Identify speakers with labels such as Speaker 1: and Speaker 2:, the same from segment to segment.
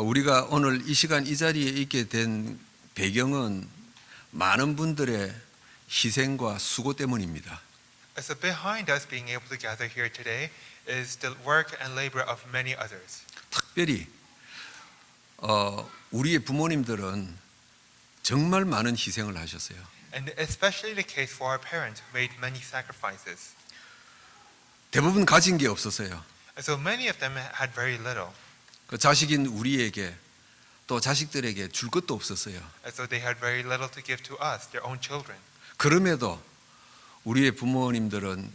Speaker 1: 우리가 오늘 이 시간 이 자리에 있게 된 배경은 많은 분들의 희생과 수고 때문입니다.
Speaker 2: So behind us being able to gather here today is the work and labor of many others.
Speaker 1: 특별히 우리의 부모님들은 정말 많은 희생을 하셨어요.
Speaker 2: And especially the case for our parents who made many sacrifices.
Speaker 1: 대부분 가진 게 없었어요.
Speaker 2: And so many of them had very little.
Speaker 1: 그 자식인 우리에게 또 자식들에게 줄 것도 없었어요.
Speaker 2: And so they had very little to give to us, their own children.
Speaker 1: 그럼에도 우리의 부모님들은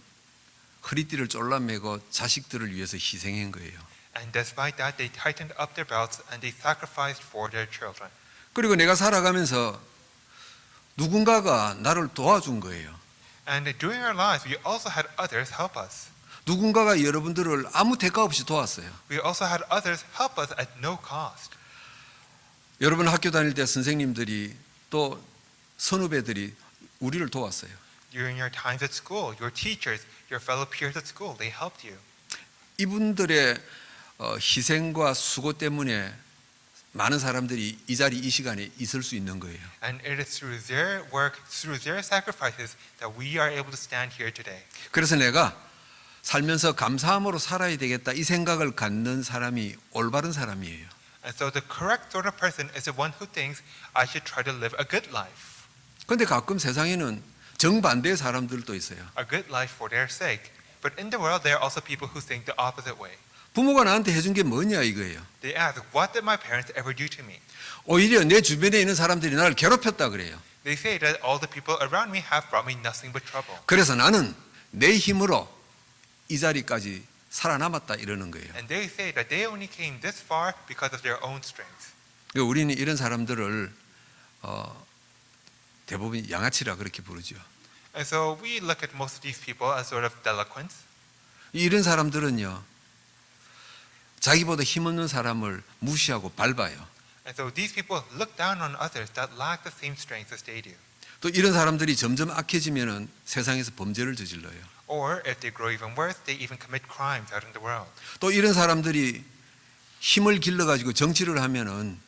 Speaker 1: 허리띠를 졸라매고 자식들을 위해서 희생한 거예요.
Speaker 2: And despite that, they tightened up their belts and they sacrificed for their children.
Speaker 1: 그리고 내가 살아가면서 누군가가 나를 도와준 거예요.
Speaker 2: And during our lives, we also had others help us.
Speaker 1: 누군가가 여러분들을 아무 대가 없이 도왔어요.
Speaker 2: We also had others help us at no cost.
Speaker 1: 여러분 학교 다닐 때 선생님들이 또 선후배들이 우리를 도왔어요.
Speaker 2: During your times at school, your teachers, your fellow peers at school, they helped you.
Speaker 1: 이분들의 희생과 수고 때문에 많은 사람들이 이 자리 이 시간에 있을 수 있는 거예요.
Speaker 2: And it is through their work, through their sacrifices that we are able to stand here today.
Speaker 1: 그래서 내가 살면서 감사함으로 살아야 되겠다 이 생각을 갖는 사람이 올바른 사람이에요.
Speaker 2: And so the correct sort of person is the one who thinks I should try to live a good life.
Speaker 1: 그런데 가끔 세상에는 정반대의 사람들도 있어요.
Speaker 2: A good life for their sake. But in the world, there are also people who think the opposite way.
Speaker 1: 부모가 나한테 해준 게 뭐냐 이거예요.
Speaker 2: They ask, what did my parents ever do to me?
Speaker 1: 오히려 내 주변에 있는 사람들이 나를 괴롭혔다 그래요.
Speaker 2: They say that all the people around me have brought me nothing but trouble.
Speaker 1: 그래서 나는 내 힘으로 이 자리까지 살아남았다 이러는 거예요.
Speaker 2: And they say that they only came this far because of their own strength.
Speaker 1: 우리는 이런 사람들을 대부분 양아치라 그렇게 부르죠.
Speaker 2: And so we look at most of these people as sort of delinquents.
Speaker 1: 이런 사람들은요, 자기보다 힘없는 사람을 무시하고 밟아요.
Speaker 2: And so these people look down on others that lack the same strength as they do.
Speaker 1: 또 이런 사람들이 점점 악해지면은 세상에서 범죄를 저질러요.
Speaker 2: Or if they grow even worse, they even commit crimes out in the world.
Speaker 1: 또 이런 사람들이 힘을 길러가지고 정치를 하면은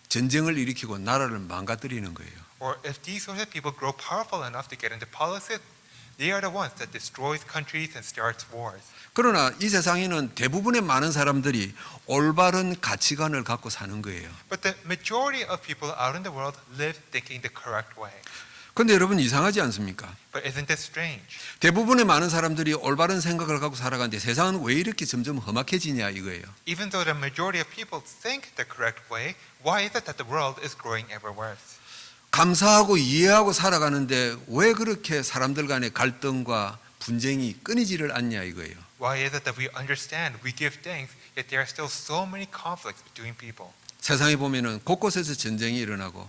Speaker 1: 전쟁을 일으키고 나라를 망가뜨리는 거예요.
Speaker 2: Or if these sorts of people grow powerful enough to get into politics, they are the ones that destroys countries and starts wars.
Speaker 1: 그러나 이 세상에는 대부분의 많은 사람들이 올바른 가치관을 갖고 사는 거예요.
Speaker 2: But the majority of people out in the world live thinking the correct way.
Speaker 1: 그런데 여러분 이상하지 않습니까?
Speaker 2: But isn't this strange?
Speaker 1: 대부분의 많은 사람들이 올바른 생각을 갖고 살아가는데 세상은 왜 이렇게 점점 험악해지냐 이거예요.
Speaker 2: Even though the majority of people think the correct way, why is it that the world is growing ever worse?
Speaker 1: 감사하고 이해하고 살아가는데 왜 그렇게 사람들 간의 갈등과 분쟁이 끊이지를 않냐 이거예요.
Speaker 2: Why is it that we understand, we give thanks, yet there are still so many conflicts between people?
Speaker 1: 세상에 보면은 곳곳에서 전쟁이 일어나고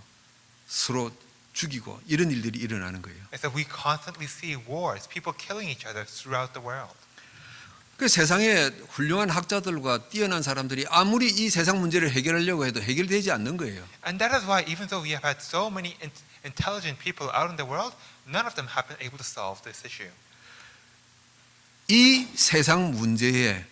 Speaker 1: 서로 죽이고 이런 일들이 일어나는 거예요.
Speaker 2: And so we constantly see wars, people killing each other throughout the world.
Speaker 1: 그 세상에 훌륭한 학자들과 뛰어난 사람들이 아무리 이 세상 문제를 해결하려고 해도 해결되지 않는 거예요.
Speaker 2: And that is why even though we have had so many intelligent people out in the world, none of them have been able to solve this issue.
Speaker 1: 이 세상 문제에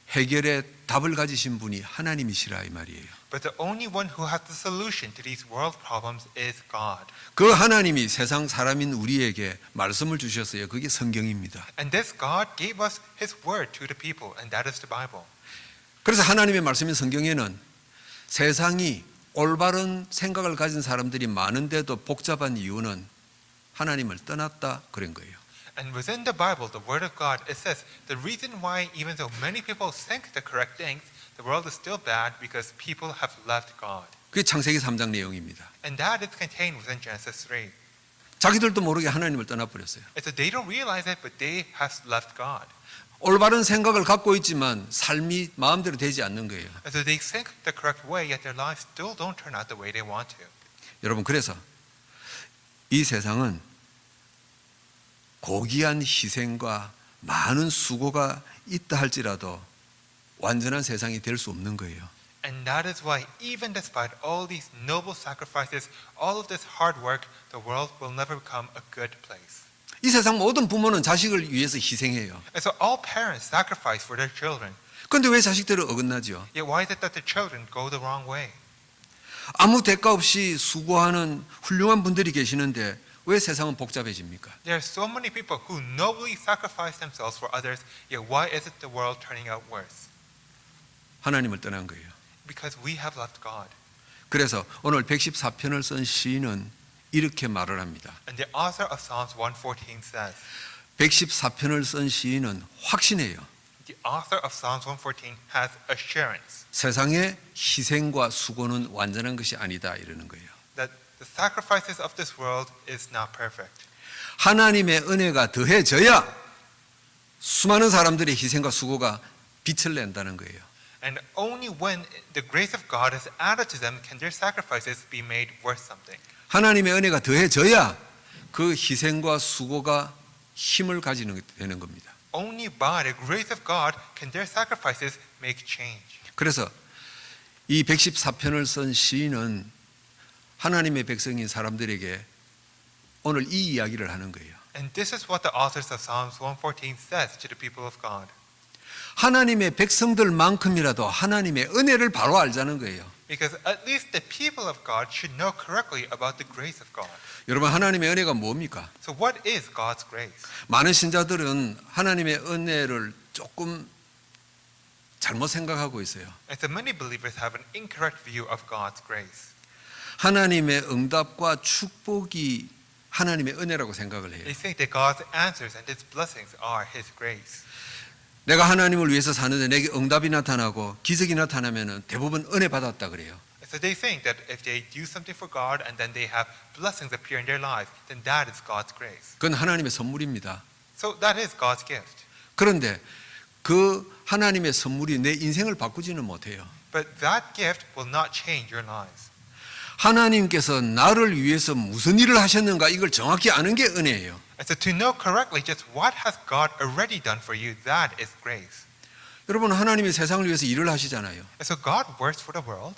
Speaker 1: 해결의 답을 가지신 분이 하나님이시라 이 말이에요.
Speaker 2: But the only one who has the solution to these world problems is God.
Speaker 1: 그 하나님이 세상 사람인 우리에게 말씀을 주셨어요. 그게 성경입니다.
Speaker 2: And this God gave us His word to the people, and that is the Bible.
Speaker 1: 그래서 하나님의 말씀인 성경에는 세상이 올바른 생각을 가진 사람들이 많은데도 복잡한 이유는 하나님을 떠났다 그런 거예요.
Speaker 2: And within the Bible, the word of God, it says the reason why even though many people think the correct things, the world is still bad because people have left God.
Speaker 1: 그게 창세기 3장 내용입니다.
Speaker 2: And that is contained within Genesis 3.
Speaker 1: 자기들도 모르게 하나님을 떠나버렸어요.
Speaker 2: And so they don't realize it, but they have left God.
Speaker 1: 올바른 생각을 갖고 있지만 삶이 마음대로 되지 않는 거예요.
Speaker 2: And so they think the correct way, yet their lives still don't turn out the way they want to.
Speaker 1: 여러분 그래서 이 세상은 고귀한 희생과 많은 수고가 있다 할지라도 완전한 세상이 될 수 없는 거예요.
Speaker 2: And that is why even despite all these noble sacrifices, all of this hard work, the world will never become a good place.
Speaker 1: 이 세상 모든 부모는 자식을 위해서 희생해요.
Speaker 2: And so all parents sacrifice for their children.
Speaker 1: 그런데 왜 자식들은 어긋나죠?
Speaker 2: Yet why is it that the children go the wrong way?
Speaker 1: 아무 대가 없이 수고하는 훌륭한 분들이 계시는데 왜 세상은 복잡해집니까?
Speaker 2: There are so many people who nobly sacrifice themselves for others, yet why is it the world turning out worse?
Speaker 1: 하나님을 떠난 거예요.
Speaker 2: Because we have left God.
Speaker 1: 그래서 오늘 114편을 쓴 시인은 이렇게 말을 합니다.
Speaker 2: And the author of Psalms 114 says,
Speaker 1: 114편을 쓴 시인은 확신해요.
Speaker 2: the author of Psalms 114 has assurance
Speaker 1: 세상의 희생과 수고는 완전한 것이 아니다 이러는 거예요.
Speaker 2: that the sacrifices of this world is not perfect.
Speaker 1: 하나님의 은혜가 더해져야 수많은 사람들의 희생과 수고가 빛을 낸다는 거예요.
Speaker 2: And only when the grace of God is added to them can their sacrifices be made worth something.
Speaker 1: 하나님의 은혜가 더해져야 그 희생과 수고가 힘을 가지는 되는 겁니다.
Speaker 2: Only by the grace of God can their sacrifices make change.
Speaker 1: 그래서 이 114편을 쓴 시인은 하나님의 백성인 사람들에게 오늘 이 이야기를 하는 거예요.
Speaker 2: And this is what the authors of Psalms 114 says to the people of God.
Speaker 1: 하나님의 백성들만큼이라도 하나님의 은혜를 바로 알자는 거예요.
Speaker 2: Because at least the people of God should know correctly about the grace of God.
Speaker 1: 여러분, 하나님의 은혜가 뭡니까?
Speaker 2: So what is God's grace?
Speaker 1: 많은 신자들은 하나님의 은혜를 조금 잘못 생각하고 있어요.
Speaker 2: And so many believers have an incorrect view of God's grace.
Speaker 1: 하나님의 응답과 축복이 하나님의 은혜라고 생각을 해요.
Speaker 2: They think that God's answers and His blessings are His grace.
Speaker 1: 내가 하나님을 위해서 사는데 내게 응답이 나타나고 기적이 나타나면 대부분 은혜 받았다 그래요.
Speaker 2: And so they think that if they do something for God and then they have blessings appear in their lives, then that is God's grace.
Speaker 1: 그건 하나님의 선물입니다.
Speaker 2: So that is God's gift.
Speaker 1: 그런데 그 하나님의 선물이 내 인생을 바꾸지는 못해요.
Speaker 2: But that gift will not change your lives.
Speaker 1: 하나님께서 나를 위해서 무슨 일을 하셨는가 이걸 정확히 아는 게 은혜예요.
Speaker 2: And so to know correctly just what has God already done for you, that is grace.
Speaker 1: 여러분, 하나님이 세상을 위해서 일을 하시잖아요.
Speaker 2: And so God works for the world,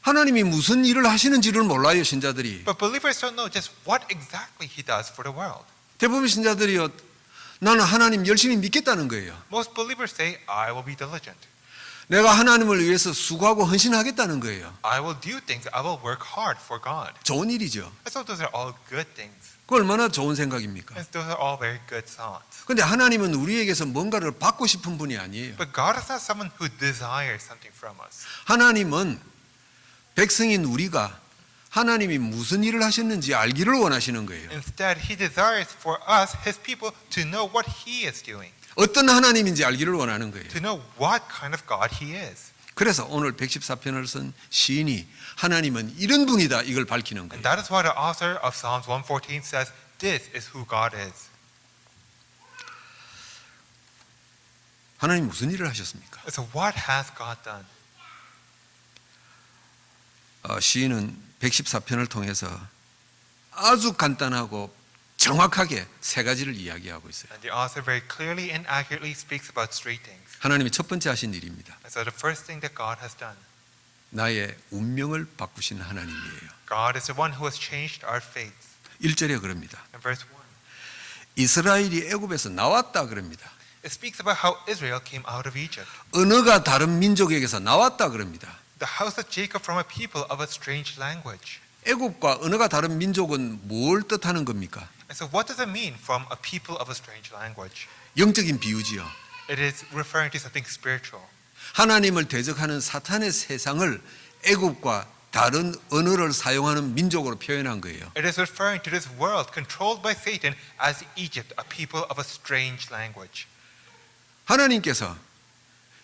Speaker 1: 하나님이 무슨 일을 하시는지를 몰라요, 신자들이.
Speaker 2: but believers don't know just what exactly He does for the world.
Speaker 1: 대부분 신자들이요, 나는 하나님 열심히 믿겠다는 거예요.
Speaker 2: Most believers say, I will be diligent.
Speaker 1: 내가 하나님을 위해서 수고하고 헌신하겠다는 거예요.
Speaker 2: I will do things. I will work hard for God.
Speaker 1: 좋은 일이죠.
Speaker 2: And so those are all good things.
Speaker 1: 그 얼마나 좋은 생각입니까?
Speaker 2: And those are all very good thoughts.
Speaker 1: 그런데 하나님은 우리에게서 뭔가를 받고 싶은 분이 아니에요.
Speaker 2: But God is not someone who desires something from us.
Speaker 1: 하나님은 백성인 우리가 하나님이 무슨 일을 하셨는지 알기를 원하시는 거예요.
Speaker 2: Instead, He desires for us, His people, to know what He is doing,
Speaker 1: 어떤 하나님인지 알기를 원하는 거예요.
Speaker 2: to know what kind of God He is.
Speaker 1: 그래서 오늘 114편을 쓴 시인이 하나님은 이런 분이다 이걸 밝히는 거예요.
Speaker 2: And that is why the author of Psalms 114 says, this is who God is.
Speaker 1: 하나님 무슨 일을 하셨습니까?
Speaker 2: So what has God done?
Speaker 1: 시인은 114편을 통해서 아주 간단하고 정확하게 세 가지를 이야기하고 있어요.
Speaker 2: And the author very clearly and accurately speaks about three things.
Speaker 1: 하나님이 첫 번째 하신 일입니다.
Speaker 2: And so the first thing that God has done,
Speaker 1: 나의 운명을 바꾸신 하나님이에요.
Speaker 2: God is the one who has changed our fates.
Speaker 1: 1절에 그럽니다.
Speaker 2: In verse 1,
Speaker 1: 이스라엘이 애굽에서 나왔다 그럽니다.
Speaker 2: it speaks about how Israel came out of Egypt.
Speaker 1: 언어가 다른 민족에게서 나왔다 그럽니다.
Speaker 2: The house of Jacob from a people of a strange language.
Speaker 1: 애굽과 언어가 다른 민족은 뭘 뜻하는 겁니까?
Speaker 2: And so what does it mean from a people of a strange language?
Speaker 1: 영적인 비유지요.
Speaker 2: It is referring to something spiritual.
Speaker 1: 하나님을 대적하는 사탄의 세상을 애굽과 다른 언어를 사용하는 민족으로 표현한 거예요.
Speaker 2: It is referring to this world controlled by Satan as Egypt, a people of a strange language.
Speaker 1: 하나님께서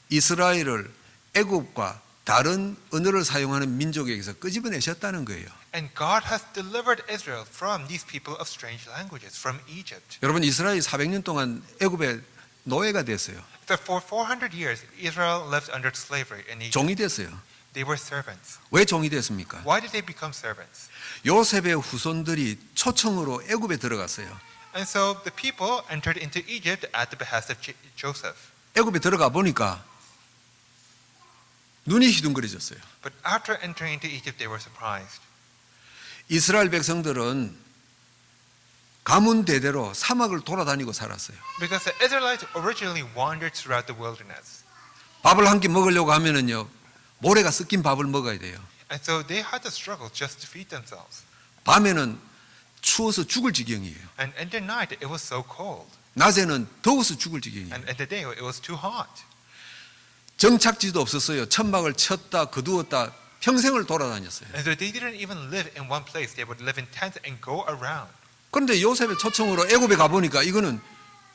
Speaker 1: 이스라엘을 애굽과 다른 언어를 사용하는 민족에게서 끄집어내셨다는 거예요.
Speaker 2: And God has delivered Israel from these people of strange languages, from Egypt.
Speaker 1: 여러분, 이스라엘이 400년 동안 애굽의 노예가 됐어요.
Speaker 2: So for 400 years, Israel lived under slavery in Egypt.
Speaker 1: 종이 됐어요.
Speaker 2: They were servants.
Speaker 1: 왜 종이 됐습니까?
Speaker 2: Why did they become servants?
Speaker 1: 요셉의 후손들이 초청으로 애굽에 들어갔어요.
Speaker 2: And so the people entered into Egypt at the behest of Joseph.
Speaker 1: 애굽에 들어가 보니까 눈이 희둥거려졌어요.
Speaker 2: But after entering into Egypt, they were surprised.
Speaker 1: 이스라엘 백성들은 가문 대대로 사막을 돌아다니고 살았어요.
Speaker 2: Because the Israelites originally wandered throughout the wilderness.
Speaker 1: 밥을 한 끼 먹으려고 하면은요, 모래가 섞인 밥을 먹어야 돼요.
Speaker 2: And so they had to struggle just to feed themselves.
Speaker 1: 밤에는 추워서 죽을 지경이에요.
Speaker 2: And in the night, it was so cold.
Speaker 1: 낮에는 더워서 죽을 지경이에요.
Speaker 2: And in the day, it was too hot.
Speaker 1: 정착지도 없었어요. 천막을 쳤다 거두었다 평생을 돌아다녔어요.
Speaker 2: And so they didn't even live in one place. They would live in tents and go around.
Speaker 1: 그런데 요셉의 초청으로 애굽에 가보니까 이거는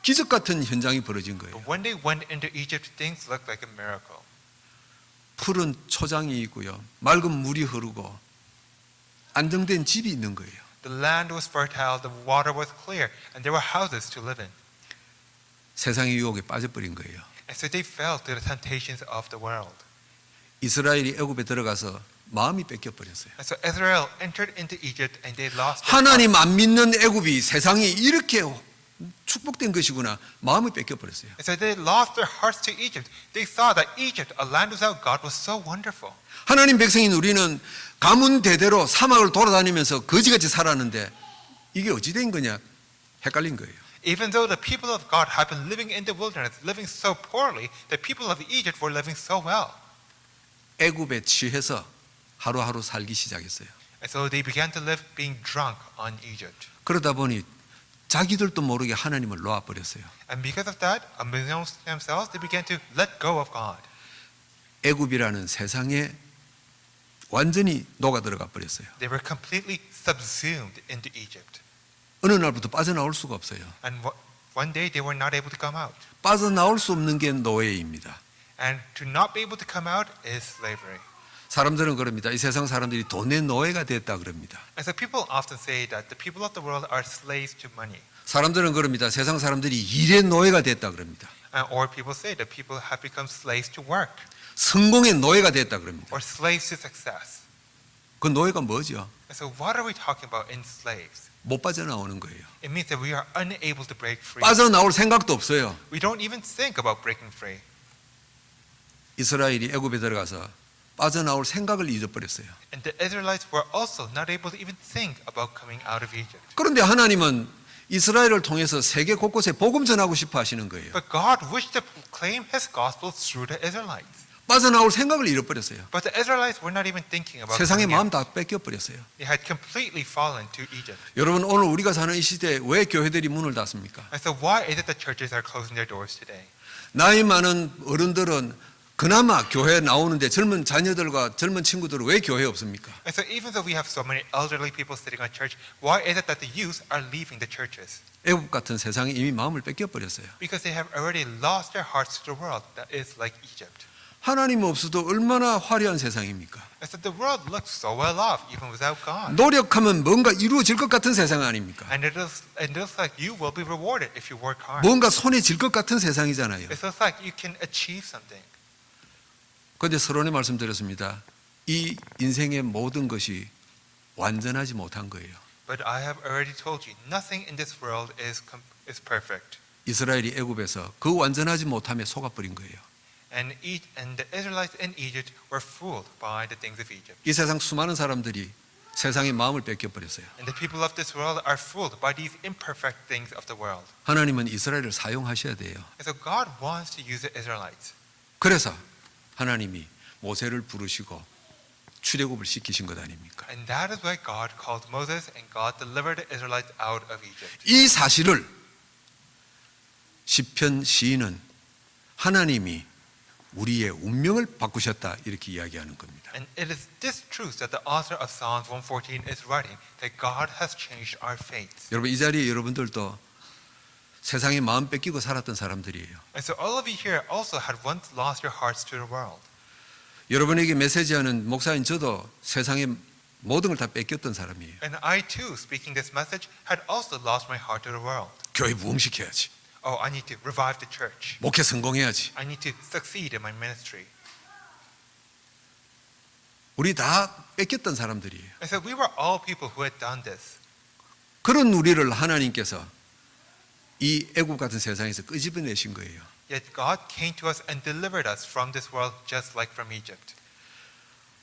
Speaker 1: 기적 같은 현장이 벌어진 거예요.
Speaker 2: But when they went into Egypt, things looked like a miracle.
Speaker 1: 푸른 초장이 있고요. 맑은 물이 흐르고 안정된 집이 있는 거예요.
Speaker 2: The land was fertile, the water was clear, and there were houses to live in.
Speaker 1: 세상의 유혹에 빠져버린 거예요.
Speaker 2: And so they fell to the temptations of the world.
Speaker 1: 이스라엘이 애굽에 들어가서 마음이 뺏겨 버렸어요.
Speaker 2: And so Israel entered into Egypt and they lost their
Speaker 1: 하나님 안 믿는 애굽이 세상이 이렇게 축복된 것이구나 마음을 뺏겨 버렸어요.
Speaker 2: And so they lost their hearts to Egypt. They saw that Egypt, a land without God, was so wonderful.
Speaker 1: 하나님 백성인 우리는 가문 대대로 사막을 돌아다니면서 거지같이 살았는데 이게 어찌 된 거냐 헷갈린 거예요.
Speaker 2: Even though the people of God had been living in the wilderness, living so poorly, the people of Egypt were living so well.
Speaker 1: 애굽에 취해서 하루하루 살기 시작했어요.
Speaker 2: And so they began to live being drunk on Egypt.
Speaker 1: 그러다 보니 자기들도 모르게 하나님을 놓아 버렸어요.
Speaker 2: And because of that, amongst themselves, they began to let go of God.
Speaker 1: 애굽이라는 세상에 완전히 녹아 들어가 버렸어요.
Speaker 2: They were completely subsumed into Egypt.
Speaker 1: 어느 날부터 빠져나올 수가 없어요.
Speaker 2: And one day they were not able to come out.
Speaker 1: 빠져나올 수 없는 게 노예입니다.
Speaker 2: And to not be able to come out is slavery.
Speaker 1: 사람들은 그럽니다. 이 세상 사람들이 돈의 노예가 됐다 그럽니다.
Speaker 2: And so people often say that the people of the world are slaves to money.
Speaker 1: 사람들은 그럽니다. 세상 사람들이 일의 노예가 됐다 그럽니다.
Speaker 2: Or people say that people have become slaves to work.
Speaker 1: 성공의 노예가 됐다 그럽니다.
Speaker 2: Or slaves to success.
Speaker 1: 그 노예가 뭐죠?
Speaker 2: And so what are we talking about in slaves?
Speaker 1: 못 빠져나오는 거예요.
Speaker 2: It means that we are unable to break free.
Speaker 1: 빠져나올 생각도 없어요.
Speaker 2: We don't even think about breaking free.
Speaker 1: 이스라엘이 애굽에 들어가서 빠져나올 생각을 잊어버렸어요.
Speaker 2: And the Israelites were also not able to even think about coming out of Egypt.
Speaker 1: 그런데 하나님은 이스라엘을 통해서 세계 곳곳에 복음 전하고 싶어 하시는 거예요.
Speaker 2: But God wished to proclaim His gospel through the Israelites.
Speaker 1: 빠져나올 생각을 잃어버렸어요.
Speaker 2: But the Israelites were not even thinking about
Speaker 1: 세상의
Speaker 2: coming
Speaker 1: 마음
Speaker 2: out.
Speaker 1: 다 뺏겨버렸어요.
Speaker 2: They had completely fallen to Egypt.
Speaker 1: 여러분 오늘 우리가 사는 이 시대에 왜 교회들이 문을 닫습니까?
Speaker 2: And so why is it that churches are closing their doors today?
Speaker 1: 나이 많은 어른들은 그나마 교회에 나오는데 젊은 자녀들과 젊은 친구들은 왜 교회에 없습니까?
Speaker 2: And so even though we have so many elderly people sitting on church, why is it that the youth are leaving the churches?
Speaker 1: 애굽 같은 세상이 이미 마음을 뺏겨버렸어요.
Speaker 2: Because they have already lost their hearts to the world that is like Egypt.
Speaker 1: 하나님 없어도 얼마나 화려한 세상입니까?
Speaker 2: And so the world looks so well off even without God.
Speaker 1: 노력하면 뭔가 이루어질 것 같은 세상 아닙니까?
Speaker 2: And it looks like you will be rewarded if you work hard.
Speaker 1: 뭔가 손에 쥘 것 같은 세상이잖아요.
Speaker 2: It looks like you can achieve something.
Speaker 1: 그런데 서론에 말씀드렸습니다. 이 인생의 모든 것이 완전하지 못한 거예요.
Speaker 2: But I have already told you, nothing in this world is perfect.
Speaker 1: 이스라엘이 애굽에서 그 완전하지 못함에 속아버린 거예요.
Speaker 2: And the Israelites in Egypt were fooled by the things of Egypt.
Speaker 1: 이 세상 수많은 사람들이 세상의 마음을 뺏겨버렸어요.
Speaker 2: And the people of this world are fooled by these imperfect things of the world.
Speaker 1: 하나님은 이스라엘을 사용하셔야 돼요.
Speaker 2: And so God wants to use the Israelites.
Speaker 1: 그래서 하나님이 모세를 부르시고 출애굽을 시키신 것 아닙니까?
Speaker 2: And that is why God called Moses and God delivered the Israelites out of Egypt.
Speaker 1: 이 사실을 시편 시인은 하나님이 우리의 운명을 바꾸셨다 이렇게 이야기하는 겁니다.
Speaker 2: And it is this truth that the author of Psalms 114 is writing, that God has changed our fates.
Speaker 1: 여러분 이 자리에 여러분들도 세상에 마음 뺏기고 살았던 사람들이에요.
Speaker 2: And so all of you here also had once lost your hearts to the world.
Speaker 1: 여러분에게 메시지하는 목사인 저도 세상의 모든 걸 다 뺏겼던 사람이에요.
Speaker 2: And I too, speaking this message, had also lost my heart to the world.
Speaker 1: 교회 부흥시켜야지.
Speaker 2: Oh, I need to revive the church.
Speaker 1: 목회 성공해야지.
Speaker 2: I need to succeed in my ministry.
Speaker 1: 우리 다 뺏겼던 사람들이에요.
Speaker 2: And so we were all people who had done this.
Speaker 1: 그런 우리를 하나님께서 이 애굽 같은 세상에서 끄집어내신 거예요.
Speaker 2: Yet God came to us and delivered us from this world just like from Egypt.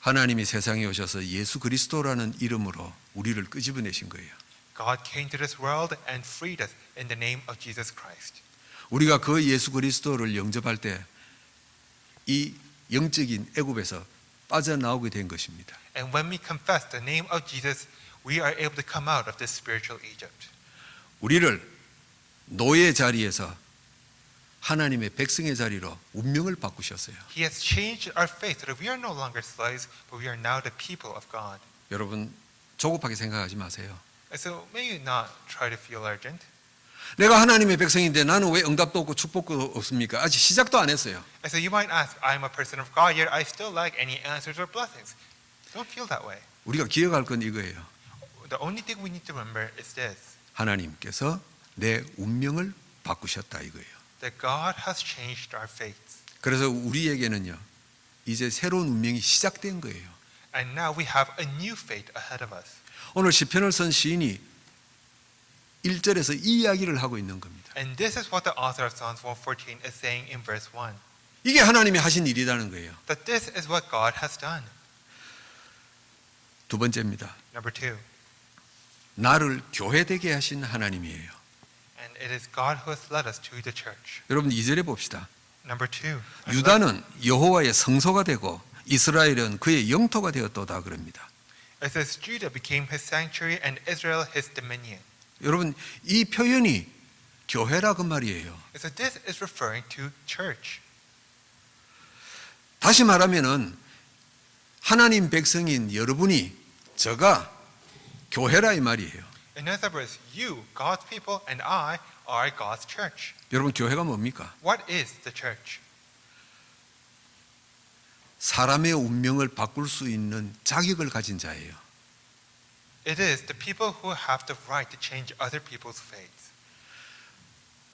Speaker 1: 하나님이 세상에 오셔서 예수 그리스도라는 이름으로 우리를 끄집어내신 거예요.
Speaker 2: God came to this world and freed us in the name of Jesus Christ.
Speaker 1: 우리가 그 예수 그리스도를 영접할 때 이 영적인 애굽에서 빠져나오게 된 것입니다.
Speaker 2: And when we confess the name of Jesus, we are able to come out of this spiritual Egypt.
Speaker 1: 우리를 노예 자리에서 하나님의 백성의 자리로 운명을 바꾸셨어요.
Speaker 2: He has changed our faith so that we are no longer slaves, but we are now the people of God.
Speaker 1: 여러분 조급하게 생각하지 마세요.
Speaker 2: And so may you not try to feel urgent.
Speaker 1: 내가 하나님의 백성인데 나는 왜 응답도 없고 축복도 없습니까? 아직 시작도 안 했어요.
Speaker 2: And so you might ask, I'm a person of God, yet I still lack any answers or blessings. Don't feel that way.
Speaker 1: 우리가 기억할 건 이거예요.
Speaker 2: The only thing we need to remember is this,
Speaker 1: 하나님께서 내 운명을 바꾸셨다 이거예요.
Speaker 2: that God has changed our fates.
Speaker 1: 그래서 우리에게는요 이제 새로운 운명이 시작된 거예요.
Speaker 2: And now we have a new fate ahead of us.
Speaker 1: 오늘 시편을 쓴 시인이 1절에서 이 이야기를 하고 있는 겁니다.
Speaker 2: And this is what the author of Psalms 114 is saying in verse 1.
Speaker 1: 이게 하나님이 하신 일이라는 거예요.
Speaker 2: That this is what God has done.
Speaker 1: 두 번째입니다.
Speaker 2: Number 2.
Speaker 1: 나를 교회되게 하신 하나님이에요.
Speaker 2: And it is God who has led us to the church.
Speaker 1: 여러분 2절에 봅시다.
Speaker 2: Number 2.
Speaker 1: 유다는 여호와의 성소가 되고 이스라엘은 그의 영토가 되었도다 그럽니다.
Speaker 2: It says Judah became his sanctuary and Israel his dominion.
Speaker 1: 여러분 이 표현이 교회라 그 말이에요.
Speaker 2: And so this is referring to church.
Speaker 1: 다시 말하면은 하나님 백성인 여러분이 저가 교회라 이 말이에요.
Speaker 2: In other words, you, God's people, and I are God's church.
Speaker 1: 여러분 교회가 뭡니까?
Speaker 2: What is the church?
Speaker 1: 사람의 운명을 바꿀 수 있는 자격을 가진 자예요.
Speaker 2: It is the people who have the right to change other people's faiths.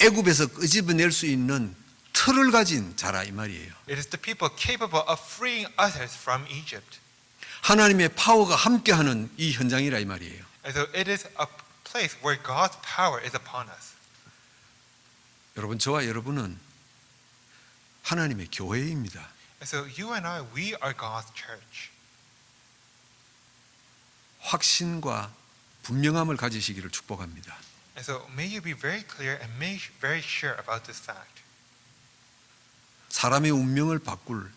Speaker 1: 애굽에서 끄집어낼 수 있는 틀을 가진 자라 이 말이에요.
Speaker 2: It is the people capable of freeing others from Egypt.
Speaker 1: 하나님의 파워가 함께하는 이 현장이라 이 말이에요.
Speaker 2: And so it is a place where God's power is upon us.
Speaker 1: 여러분 저와 여러분은 하나님의 교회입니다.
Speaker 2: And so you and I, we are God's church.
Speaker 1: 확신과 분명함을 가지시기를 축복합니다.
Speaker 2: And so may you be very clear and very sure about this fact.
Speaker 1: 사람의 운명을 바꿀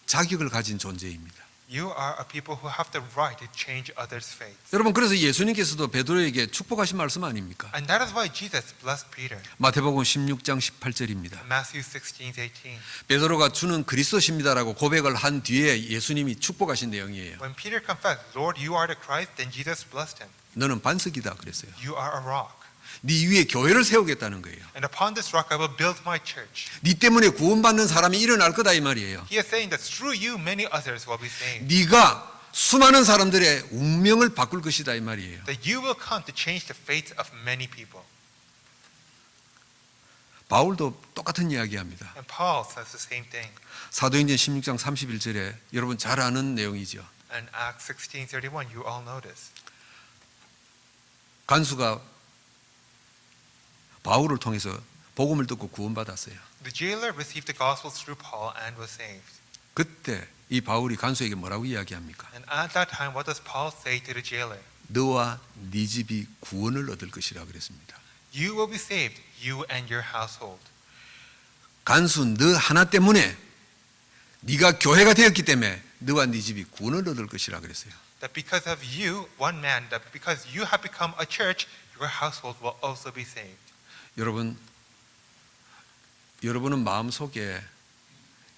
Speaker 1: 자격을 가진 존재입니다.
Speaker 2: You are a people who have the right to change others' faiths.
Speaker 1: 여러분 그래서 예수님께서도 베드로에게 축복하신 말씀 아닙니까?
Speaker 2: And that is why Jesus blessed Peter.
Speaker 1: 마태복음 16장 18절입니다.
Speaker 2: Matthew 16:18.
Speaker 1: 베드로가 주는 그리스도십니다라고 고백을 한 뒤에 예수님이 축복하신 내용이에요.
Speaker 2: When Peter confessed, Lord, you are the Christ, then Jesus blessed him.
Speaker 1: 너는 반석이다 그랬어요.
Speaker 2: You are a rock.
Speaker 1: 네 위에 교회를 세우겠다는 거예요.
Speaker 2: And upon this rock I will build my church.
Speaker 1: 네 때문에 구원받는 사람이 일어날 거다 이 말이에요.
Speaker 2: He is saying that through you many others will be saved.
Speaker 1: 네가 수많은 사람들의 운명을 바꿀 것이다 이 말이에요.
Speaker 2: That you will come to change the fates of many people.
Speaker 1: 바울도 똑같은 이야기합니다.
Speaker 2: And Paul says the same thing.
Speaker 1: 사도행전 16장 31절에 여러분 잘 아는 내용이죠.
Speaker 2: And Acts 16:31, you all know this.
Speaker 1: 간수가 바울을 통해서 복음을 듣고 구원받았어요.
Speaker 2: The jailer received the gospel through Paul and was saved.
Speaker 1: 그때 이 바울이 간수에게 뭐라고 이야기합니까?
Speaker 2: And at that time, what does Paul say to the jailer?
Speaker 1: 너와 네 집이 구원을 얻을 것이라 그랬습니다.
Speaker 2: You will be saved, you and your household.
Speaker 1: 간수 너 하나 때문에 네가 교회가 되었기 때문에 너와 네 집이 구원을 얻을 것이라 그랬어요.
Speaker 2: That because of you, one man, that because you have become a church, your household will also be saved.
Speaker 1: 여러분은 마음속에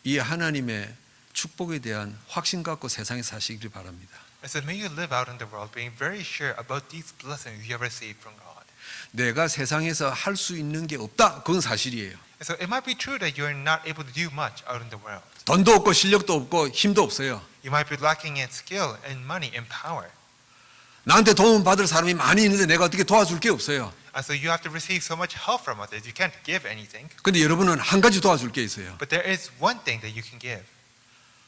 Speaker 1: 이 하나님의 축복에 대한 확신 갖고 세상에 사시기를 바랍니다.
Speaker 2: And so may you live out in the world being very sure about these blessings you have received from God.
Speaker 1: 내가 세상에서 할 수 있는 게 없다. 그건 사실이에요.
Speaker 2: And so it might be true that you are not able to do much out in the world.
Speaker 1: 돈도 없고 실력도 없고 힘도 없어요.
Speaker 2: You might be lacking in skill, in money, in power.
Speaker 1: 나한테 도움 받을 사람이 많이 있는데 내가 어떻게 도와줄 게 없어요.
Speaker 2: And so you have to receive so much help from others. You can't give anything.
Speaker 1: 근데 여러분은 한 가지 도와줄 게 있어요.
Speaker 2: But there is one thing that you can give.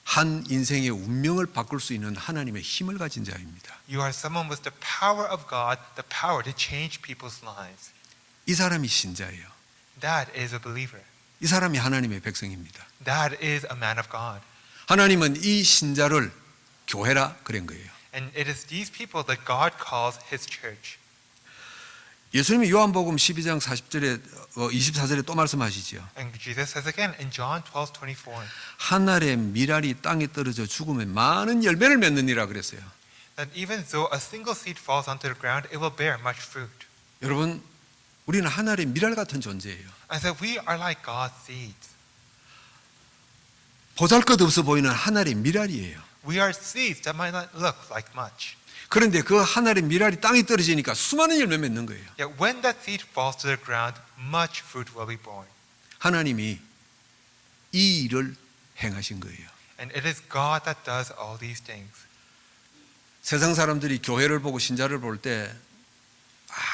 Speaker 1: 한 인생의 운명을 바꿀 수 있는 하나님의 힘을 가진 자입니다.
Speaker 2: You are someone with the power of God, the power to change people's lives.
Speaker 1: 이 사람이 신자예요.
Speaker 2: That is a believer.
Speaker 1: 이 사람이 하나님의 백성입니다.
Speaker 2: That is a man of God.
Speaker 1: 하나님은 이 신자를 교회라 그런 거예요.
Speaker 2: And it is these people that God calls his church.
Speaker 1: 예수님이 요한복음 12장 40절에 24절에 또 말씀하시죠.
Speaker 2: And Jesus says again in John 12:24
Speaker 1: 하늘의 밀알이 땅에 떨어져 죽으면 많은 열매를 맺느니라 그랬어요.
Speaker 2: that even though a single seed falls onto the ground, it will bear much fruit.
Speaker 1: 여러분, 우리는 하늘의 밀알 같은 존재예요.
Speaker 2: And so we are like God's seeds.
Speaker 1: 보잘것없어 보이는 하늘의 밀알이에요.
Speaker 2: We are seeds that might not look like much.
Speaker 1: 그런데 그 하늘의 밀알이 땅에 떨어지니까 수많은 열매 맺는 거예요.
Speaker 2: Yet when that seed falls to the ground, much fruit will be born.
Speaker 1: 하나님이 이 일을 행하신 거예요.
Speaker 2: And it is God that does all these things.
Speaker 1: 세상 사람들이 교회를 보고 신자를 볼 때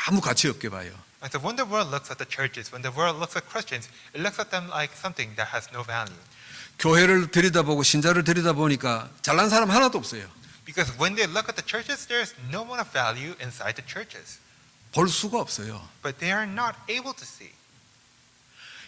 Speaker 1: 아무 가치 없게 봐요.
Speaker 2: And so when the world looks at the churches, when the world looks at Christians, it looks at them like something that has no value.
Speaker 1: 교회를 들여다보고 신자를 들여다보니까 잘난 사람 하나도 없어요.
Speaker 2: Because when they look at the churches, there's no one of value inside the churches.
Speaker 1: 볼 수가 없어요.
Speaker 2: But they are not able to see.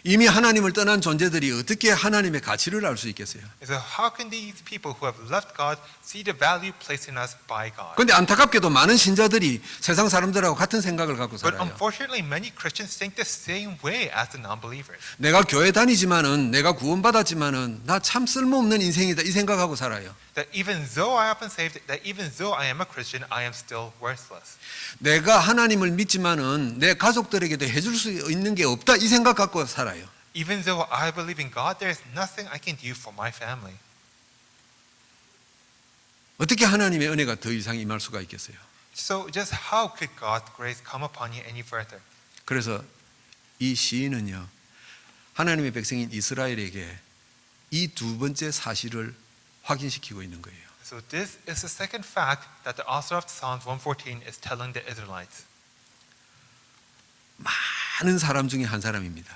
Speaker 1: 이미 하나님을 떠난 존재들이 어떻게 하나님의 가치를 알 수 있겠어요?
Speaker 2: And so how can these people who have left God see the value placed in us by God?
Speaker 1: 그런데 안타깝게도 많은 신자들이 세상 사람들하고 같은 생각을 갖고
Speaker 2: But
Speaker 1: 살아요.
Speaker 2: unfortunately, many Christians think the same way as the non-believers.
Speaker 1: 내가 교회 다니지만은 내가 구원받았지만은 나 참 쓸모없는 인생이다 이 생각하고 살아요.
Speaker 2: That even though I have been saved, that even though I am a Christian, I am still worthless.
Speaker 1: 내가 하나님을 믿지만은 내 가족들에게도 해줄 수 있는 게 없다 이 생각 갖고 살아요.
Speaker 2: Even though I believe in God, there is nothing I can do for my family.
Speaker 1: 어떻게 하나님의 은혜가 더 이상 임할 수가 있겠어요?
Speaker 2: So just how could God's grace come upon you any further?
Speaker 1: 그래서 이 시인은요, 하나님의 백성인 이스라엘에게 이 두 번째 사실을 확인시키고 있는 거예요.
Speaker 2: So this is the second fact that the author of Psalms 114 is telling the Israelites.
Speaker 1: 많은 사람 중에 한 사람입니다.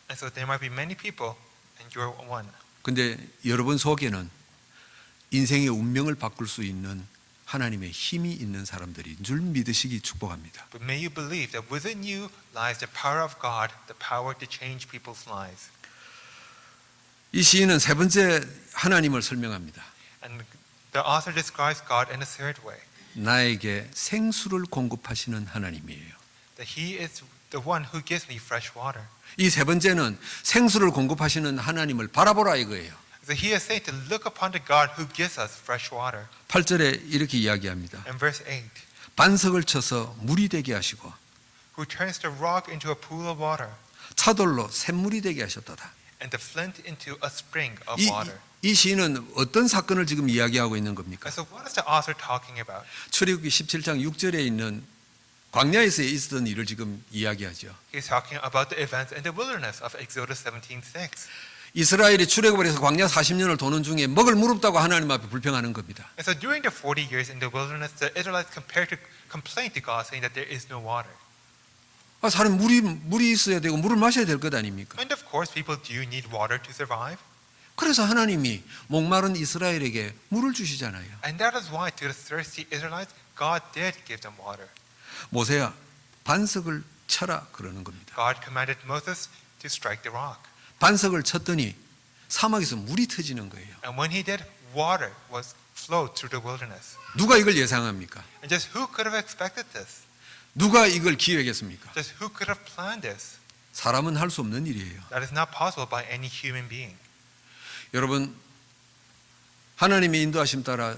Speaker 2: And so there might be many people, and you're one.
Speaker 1: 근데 여러분 속에는 인생의 운명을 바꿀 수 있는 하나님의 힘이 있는 사람들인 줄 믿으시기 축복합니다.
Speaker 2: But may you believe that within you lies the power of God, the power to change people's lives.
Speaker 1: 이 시인은 세 번째 하나님을 설명합니다.
Speaker 2: And the author describes God in a third way.
Speaker 1: 나에게 생수를 공급하시는 하나님이에요.
Speaker 2: That He is the one who gives me fresh water.
Speaker 1: 이 세 번째는 생수를 공급하시는 하나님을 바라보라 이거예요.
Speaker 2: So He is saying to look upon the God who gives us fresh water.
Speaker 1: 8절에 이렇게 이야기합니다.
Speaker 2: In verse 8,
Speaker 1: 반석을 쳐서 물이 되게 하시고
Speaker 2: who turns the rock into a pool of water
Speaker 1: 차돌로 샘물이 되게 하셨도다.
Speaker 2: and the flint into a spring of
Speaker 1: 이,
Speaker 2: water.
Speaker 1: 이 시인은 어떤 사건을 지금 이야기하고 있는 겁니까?
Speaker 2: And so what is the author talking about?
Speaker 1: 출애굽기 17장 6절에 있는 광야에서 있었던 일을 지금 이야기하죠.
Speaker 2: He's talking about the events in the wilderness of Exodus 17:6.
Speaker 1: 이스라엘이 출애굽을 해서 광야 40년을 도는 중에 먹을 물 없다고 하나님 앞에 불평하는 겁니다.
Speaker 2: And so during the 40 years in the wilderness, the Israelites complained to God, saying that there is no water.
Speaker 1: 사람 물이 있어야 되고 물을 마셔야 될 것 아닙니까?
Speaker 2: And of course, people do need water to survive.
Speaker 1: 그래서 하나님이 목마른 이스라엘에게 물을 주시잖아요.
Speaker 2: And that is why to the thirsty Israelites, God did give them water.
Speaker 1: 모세야 반석을 쳐라 그러는 겁니다.
Speaker 2: God commanded Moses to strike the rock.
Speaker 1: 반석을 쳤더니 사막에서 물이 터지는 거예요.
Speaker 2: And when he did, water was flowed through the wilderness.
Speaker 1: 누가 이걸 예상합니까?
Speaker 2: And just who could have expected this?
Speaker 1: 누가 이걸 기획했습니까?
Speaker 2: Just who could have planned this?
Speaker 1: 사람은 할 수 없는 일이에요.
Speaker 2: That is not possible by any human being.
Speaker 1: 여러분, 하나님의 인도하심 따라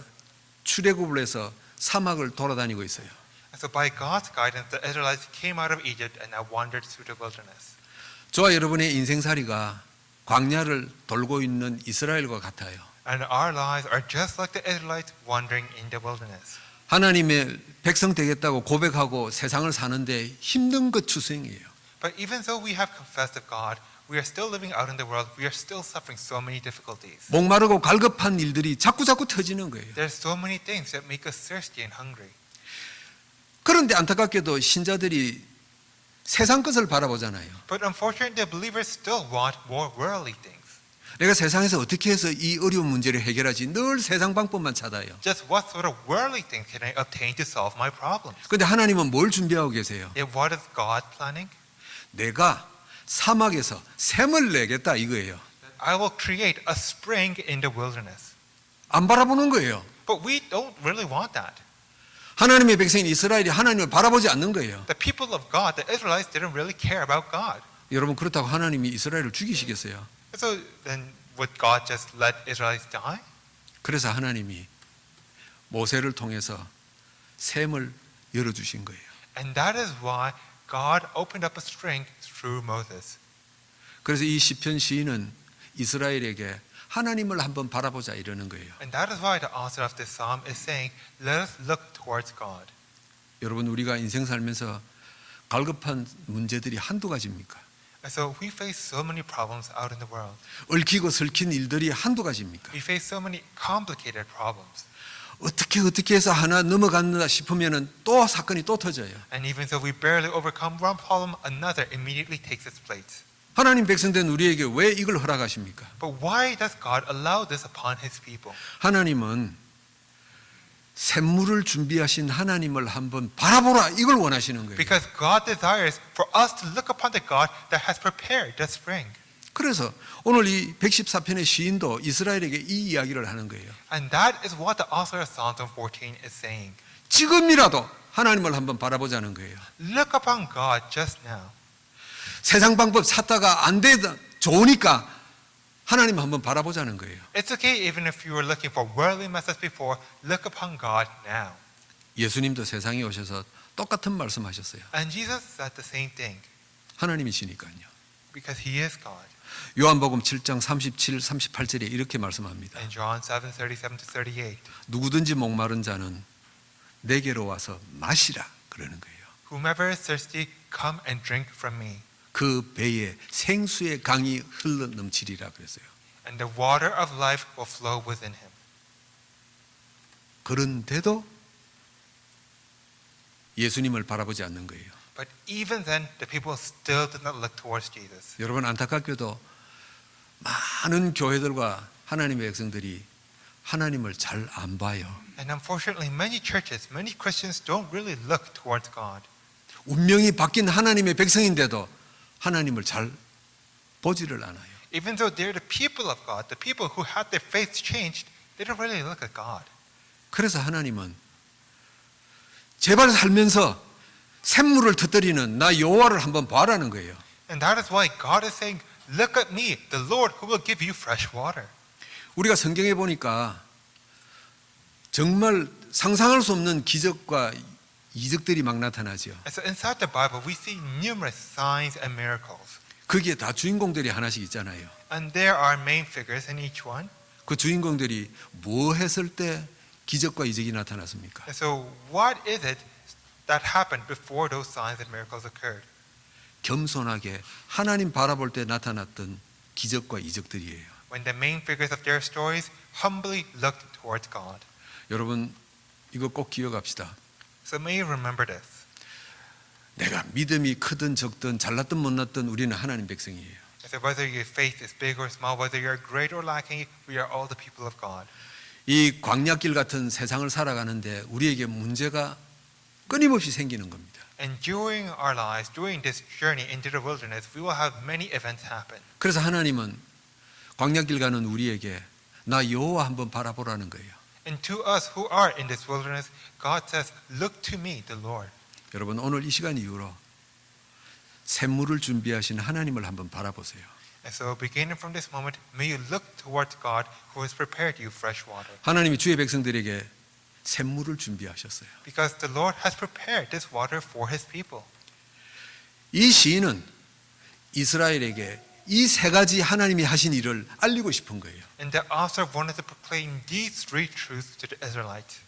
Speaker 1: 출애굽을 해서 사막을 돌아다니고 있어요.
Speaker 2: And so by God's guidance, the Israelites came out of Egypt and now wandered through the wilderness.
Speaker 1: 저와 여러분의 인생살이가 광야를 돌고 있는 이스라엘과 같아요.
Speaker 2: And our lives are just like the Israelites wandering in the wilderness.
Speaker 1: 하나님의 백성 되겠다고 고백하고 세상을 사는데 힘든 것 추승이에요.
Speaker 2: But even though we have confessed of God, we are still living out in the world. We are still suffering so many difficulties.
Speaker 1: 목마르고 갈급한 일들이 자꾸 터지는 거예요.
Speaker 2: There are so many things that make us thirsty and hungry.
Speaker 1: 그런데 안타깝게도 신자들이 세상 것을 바라보잖아요.
Speaker 2: But unfortunately, the believers still want more worldly things.
Speaker 1: 내가 세상에서 어떻게 해서 이 어려운 문제를 해결하지? 늘 세상 방법만 찾아요.
Speaker 2: Just what sort of worldly things can I obtain to solve my problems?
Speaker 1: 그런데 하나님은 뭘 준비하고 계세요?
Speaker 2: Yet what is God planning?
Speaker 1: 내가 사막에서 샘을 내겠다 이거예요.
Speaker 2: I will create a spring in the wilderness.
Speaker 1: 안 바라보는 거예요.
Speaker 2: But we don't really want that.
Speaker 1: 하나님의 백성인 이스라엘이 하나님을 바라보지 않는 거예요.
Speaker 2: The people of God, the Israelites, didn't really care about God.
Speaker 1: 여러분 그렇다고 하나님이 이스라엘을 죽이시겠어요?
Speaker 2: So then would God just let Israelites die?
Speaker 1: 그래서 하나님이 모세를 통해서 샘을 열어주신 거예요.
Speaker 2: And that is why God opened up a spring through Moses.
Speaker 1: 그래서 이 시편 시인은 이스라엘에게 하나님을 한번 바라보자 이러는 거예요.
Speaker 2: And that is why the author of this psalm is saying, let us look towards God.
Speaker 1: 여러분 우리가 인생 살면서 갈급한 문제들이 한두 가지입니까?
Speaker 2: And so we face so many problems out in the world.
Speaker 1: 얽히고 설킨 일들이 한두 가지입니까?
Speaker 2: We face so many complicated problems.
Speaker 1: 어떻게 해서 하나 넘어간다 싶으면은 또 사건이 또 터져요.
Speaker 2: And even though we barely overcome one problem, another immediately takes its place.
Speaker 1: 하나님 백성된 우리에게 왜 이걸 허락하십니까?
Speaker 2: But why does God allow this upon His people?
Speaker 1: 하나님은 샘물을 준비하신 하나님을 한번 바라보라 이걸 원하시는 거예요.
Speaker 2: Because God desires for us to look upon the God that has prepared the spring.
Speaker 1: 그래서 오늘 이 114편의 시인도 이스라엘에게 이 이야기를 하는 거예요.
Speaker 2: And that is what the author of Psalm 14 is saying.
Speaker 1: 지금이라도 하나님을 한번 바라보자는 거예요.
Speaker 2: Look upon God just now.
Speaker 1: 세상 방법 찾다가 안 되다 좋으니까 하나님 한번 바라보자는 거예요.
Speaker 2: It's okay even if you were looking for worldly methods before, look upon God now.
Speaker 1: 예수님도 세상에 오셔서 똑같은 말씀하셨어요.
Speaker 2: And Jesus said the same thing
Speaker 1: 하나님이시니까요.
Speaker 2: because He is God.
Speaker 1: 요한복음 7장 37, 38절에 이렇게 말씀합니다.
Speaker 2: In John 7:37-38,
Speaker 1: 누구든지 목마른 자는 내게로 와서 마시라 그러는 거예요.
Speaker 2: whomever is thirsty, come and drink from me.
Speaker 1: 그 배에 생수의 강이 흘러 넘치리라 그랬어요.
Speaker 2: And the water of life will flow within him.
Speaker 1: 그런데도 예수님을 바라보지 않는 거예요.
Speaker 2: But even then, the people still did not look towards Jesus.
Speaker 1: 여러분 안타깝게도 많은 교회들과 하나님의 백성들이 하나님을 잘 안 봐요.
Speaker 2: And unfortunately, many churches, many Christians don't really look towards God.
Speaker 1: 운명이 바뀐 하나님의 백성인데도 하나님을 잘 보지를 않아요.
Speaker 2: Even though they're the people of God, the people who had their faith changed, they don't really look at God.
Speaker 1: 그래서 하나님은 제발 살면서 샘물을 터뜨리는 나 여호와를 한번 봐라는 거예요.
Speaker 2: And that is why God is saying, look at me, the Lord who will give you fresh water.
Speaker 1: 우리가 성경에 보니까 정말 상상할 수 없는 기적과 이적들이 막 나타나죠.
Speaker 2: And so inside the Bible, we see numerous signs and miracles.
Speaker 1: 거기에 다 주인공들이 하나씩 있잖아요.
Speaker 2: And there are main figures in each one.
Speaker 1: 그 주인공들이 뭐 했을 때 기적과 이적이 나타났습니까?
Speaker 2: And so what is it that happened before those signs and miracles occurred?
Speaker 1: 겸손하게 하나님 바라볼 때 나타났던 기적과 이적들이에요.
Speaker 2: When the main figures of their stories humbly looked towards God.
Speaker 1: 여러분 이거 꼭 기억합시다.
Speaker 2: So may you remember this.
Speaker 1: 내가 믿음이 크든 적든 잘났든 못났든 우리는 하나님 백성이에요.
Speaker 2: So whether your faith is big or small, whether you're great or lacking, we are all the people of God.
Speaker 1: 이 광야길 같은 세상을 살아가는데 우리에게 문제가 끊임없이 생기는 겁니다.
Speaker 2: And during our lives, during this journey into the wilderness, we will have many events happen.
Speaker 1: 그래서 하나님은 광야길 가는 우리에게 나 여호와 한번 바라보라는 거예요.
Speaker 2: And to us who are in this wilderness, God says, look to me, the Lord.
Speaker 1: 여러분 오늘 이 시간 이후로 샘물을 준비하신 하나님을 한번 바라보세요.
Speaker 2: And so beginning from this moment, may you look towards God who has prepared you fresh water.
Speaker 1: 하나님이 주의 백성들에게 샘물을 준비하셨어요.
Speaker 2: Because the Lord has prepared this water for His people.
Speaker 1: 이 시인은 이스라엘에게 이 세 가지 하나님이 하신 일을 알리고 싶은 거예요.
Speaker 2: And the author wanted to proclaim these three truths to the Israelites.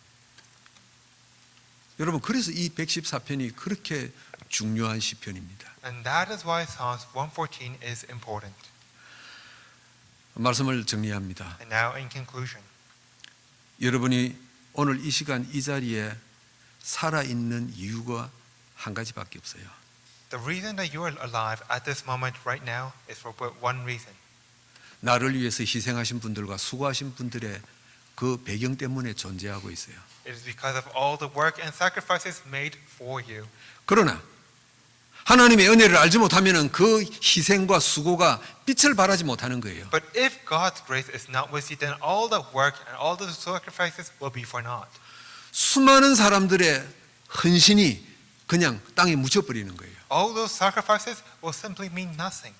Speaker 1: 여러분 그래서 이 114편이 그렇게 중요한 시편입니다.
Speaker 2: And that is why Psalms 114 is important.
Speaker 1: 말씀을 정리합니다.
Speaker 2: And now in conclusion,
Speaker 1: 여러분이 오늘 이 시간 이 자리에 살아있는 이유가 한 가지밖에 없어요.
Speaker 2: the reason that you are alive at this moment right now is for but one reason.
Speaker 1: 나를 위해서 희생하신 분들과 수고하신 분들의 그 배경 때문에 존재하고 있어요.
Speaker 2: It is because of all the work and sacrifices made for you.
Speaker 1: 그러나 하나님의 은혜를 알지 못하면 그 희생과 수고가 빛을 발하지 못하는 거예요.
Speaker 2: But if God's grace is not with you, then all the work and all the sacrifices will be for naught.
Speaker 1: 수많은 사람들의 헌신이 그냥 땅에 묻혀버리는 거예요.
Speaker 2: All those sacrifices will simply mean nothing.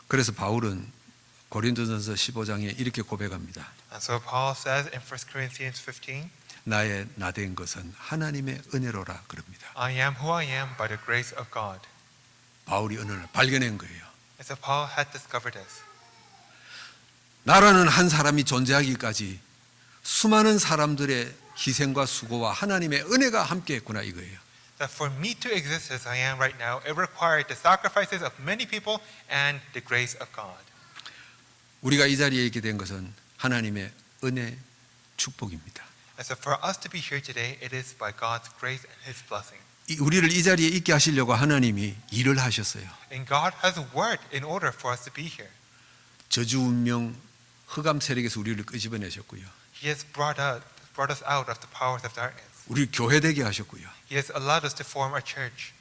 Speaker 1: 그래서 바울은 고린도전서 15장에 이렇게 고백합니다.
Speaker 2: And so Paul says in 1 Corinthians 15,
Speaker 1: 나의 나된 것은 하나님의 은혜로라 그럽니다.
Speaker 2: I am who I am by the grace of God.
Speaker 1: 바울이 은혜를 발견한 거예요.
Speaker 2: And so Paul had discovered this.
Speaker 1: 나라는 한 사람이 존재하기까지 수많은 사람들의 희생과 수고와 하나님의 은혜가 함께했구나 이거예요.
Speaker 2: That for me to exist as I am right now, it required the sacrifices of many people and the grace of God.
Speaker 1: 우리가 이 자리에 있게 된 것은 하나님의 은혜 축복입니다.
Speaker 2: And so for us to be here today, it is by God's grace and His blessing.
Speaker 1: 우리를 이 자리에 있게 하시려고 하나님이 일을 하셨어요.
Speaker 2: And God has worked in order for us to be here.
Speaker 1: 저주 운명 흑암 세력에서 우리를 끄집어내셨고요.
Speaker 2: He has brought us out of the powers of darkness.
Speaker 1: 우리를 교회되게 하셨고요.
Speaker 2: He has allowed us to form our church.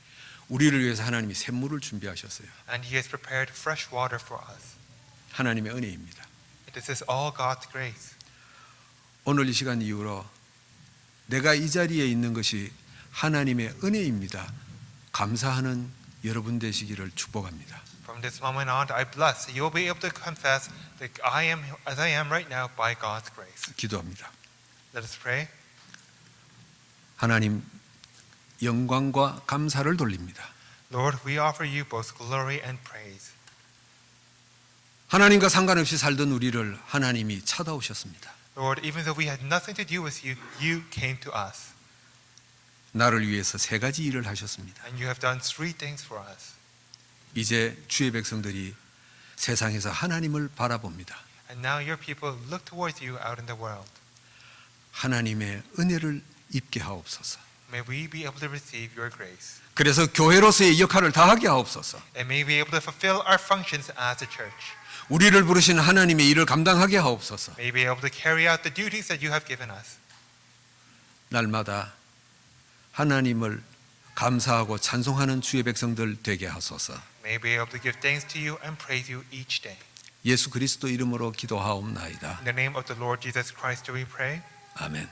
Speaker 1: 우리를 위해서 하나님이 샘물을 준비하셨어요.
Speaker 2: And He has prepared fresh water for us.
Speaker 1: 하나님의 은혜입니다.
Speaker 2: This is all God's grace.
Speaker 1: 오늘 이 시간 이후로 내가 이 자리에 있는 것이 하나님의 은혜입니다. 감사하는 여러분 되시기를 축복합니다.
Speaker 2: From this moment on, I bless that you will be able to confess that I am as I am right now by God's grace.
Speaker 1: 기도합니다.
Speaker 2: Let us pray.
Speaker 1: 하나님 영광과 감사를 돌립니다.
Speaker 2: Lord, we offer you both glory and praise.
Speaker 1: 하나님과 상관없이 살던 우리를 하나님이 찾아오셨습니다.
Speaker 2: Lord, even though we had nothing to do with you, you came to us.
Speaker 1: 나를 위해서 세 가지 일을 하셨습니다.
Speaker 2: And you have done three things for us.
Speaker 1: 이제 주의 백성들이 세상에서 하나님을 바라봅니다.
Speaker 2: And now your people look towards you out in the world.
Speaker 1: 하나님의 은혜를 입게 하옵소서.
Speaker 2: May we be able to receive your grace.
Speaker 1: 그래서 교회로서의 역할을 다하게 하옵소서.
Speaker 2: And may we be able to fulfill our functions as a church.
Speaker 1: 우리를 부르신 하나님의 일을 감당하게 하옵소서.
Speaker 2: May we be able to carry out the duties that you have given us.
Speaker 1: 날마다 하나님을 감사하고 찬송하는 주의 백성들 되게 하소서.
Speaker 2: May we be able to give thanks to you and praise you each day.
Speaker 1: 예수 그리스도 이름으로 기도하옵나이다.
Speaker 2: In the name of the Lord Jesus Christ do we pray.
Speaker 1: 아멘.